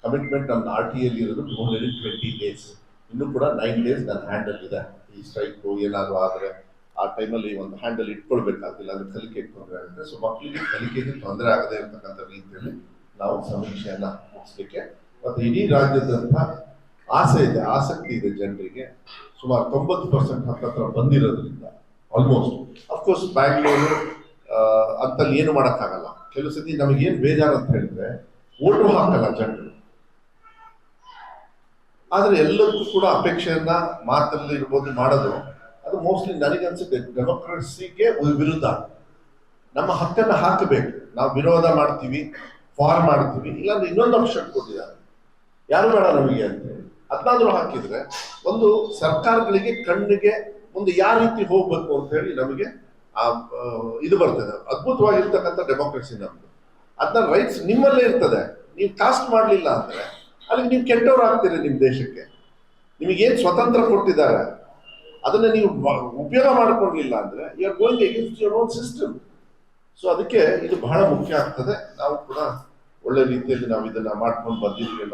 Commitment ನಮ್ಮ RTI ಇರೋದು 220 days. ಇನ್ನೂ ಕೂಡ 9 days ನನ್ನ ಹ್ಯಾಂಡಲ್ ಇದೆ. ಈ ಸ್ಟ್ರೈಕು ಏನಾದ್ರು ಆದರೆ ಆ ಟೈಮಲ್ಲಿ ಒಂದು ಹ್ಯಾಂಡಲ್ ಇಟ್ಕೊಳ್ಬೇಕಾಗಿಲ್ಲ, ಅಂದ್ರೆ ಕಲಿಕೆ ತೊಂದರೆ ಆಗುತ್ತೆ. ಸೊ ಮಕ್ಕಳಿಗೆ ಕಲಿಕೆಗೆ ತೊಂದರೆ ಆಗದೆ ಇರತಕ್ಕಂಥ ರೀತಿಯಲ್ಲಿ ನಾವು ಸಮೀಕ್ಷೆಯನ್ನ ಮುಗಿಸ್ಲಿಕ್ಕೆ, ಮತ್ತು ಇಡೀ ರಾಜ್ಯದಂತ ಆಸೆ ಇದೆ, ಆಸಕ್ತಿ ಇದೆ ಜನರಿಗೆ. ಸುಮಾರು 90% ಹತ್ತತ್ರ ಬಂದಿರೋದ್ರಿಂದ ಆಲ್ಮೋಸ್ಟ್. ಅಫ್ಕೋರ್ಸ್ ಬ್ಯಾಂಗ್ಳೂರು ಅಂತಲ್ಲಿ ಏನು ಮಾಡೋಕ್ಕಾಗಲ್ಲ. ಕೆಲವು ಸತಿ ನಮಗೇನು ಬೇಜಾರು ಅಂತ ಹೇಳಿದ್ರೆ ಓಟು ಹಾಕಲ್ಲ ಜನರು. ಆದ್ರೆ ಎಲ್ಲರಿಗೂ ಕೂಡ ಅಪೇಕ್ಷೆಯನ್ನ ಮಾತಲ್ಲಿ ಇರ್ಬೋದು ಮಾಡೋದು, ಅದು ಮೋಸ್ಟ್ಲಿ ನನಗನ್ಸುತ್ತೆ ಡೆಮೋಕ್ರಸಿಗೆ ವಿರುದ್ಧ. ನಮ್ಮ ಹಕ್ಕನ್ನ ಹಾಕಬೇಕು. ನಾವು ವಿರೋಧ ಮಾಡ್ತೀವಿ, ಫಾರ್ ಮಾಡ್ತೀವಿ, ಇಲ್ಲಾಂದ್ರೆ ಇನ್ನೊಂದು ಆಪ್ಷನ್ ಕೊಟ್ಟಿದ್ದಾರೆ, ಯಾರು ಬೇಡ ನಮಗೆ ಅಂತ ಹೇಳಿ ಅದನ್ನಾದ್ರೂ ಹಾಕಿದ್ರೆ ಒಂದು ಸರ್ಕಾರಗಳಿಗೆ ಕಣ್ಣಿಗೆ ಮುಂದೆ ಯಾವ ರೀತಿ ಹೋಗ್ಬೇಕು ಅಂತ ಹೇಳಿ ನಮಗೆ ಇದು ಬರ್ತದೆ. ಅದ್ಭುತವಾಗಿರ್ತಕ್ಕಂಥ ಡೆಮೋಕ್ರಸಿ ನಮ್ದು. ಅದನ್ನ ರೈಟ್ಸ್ ನಿಮ್ಮಲ್ಲೇ ಇರ್ತದೆ. ನೀವು ಕಾಸ್ಟ್ ಮಾಡಲಿಲ್ಲ ಅಂದ್ರೆ ಅಲ್ಲಿ ನೀವು ಕೆಟ್ಟವ್ರು ಆಗ್ತೀರಿ. ನಿಮ್ಮ ದೇಶಕ್ಕೆ ನಿಮಗೇನು ಸ್ವತಂತ್ರ ಕೊಟ್ಟಿದ್ದಾರೆ ಅದನ್ನ ನೀವು ಉಪಯೋಗ ಮಾಡ್ಕೊಳ್ಲಿಲ್ಲ ಅಂದ್ರೆ you are going against your own system. So ಅದಕ್ಕೆ ಇದು ಬಹಳ ಮುಖ್ಯ ಆಗ್ತದೆ. ನಾವು ಕೂಡ ಒಳ್ಳೆ ರೀತಿಯಲ್ಲಿ ನಾವು ಇದನ್ನ ಮಾಡ್ಕೊಂಡು ಬಂದಿದ್ದೀವಿ.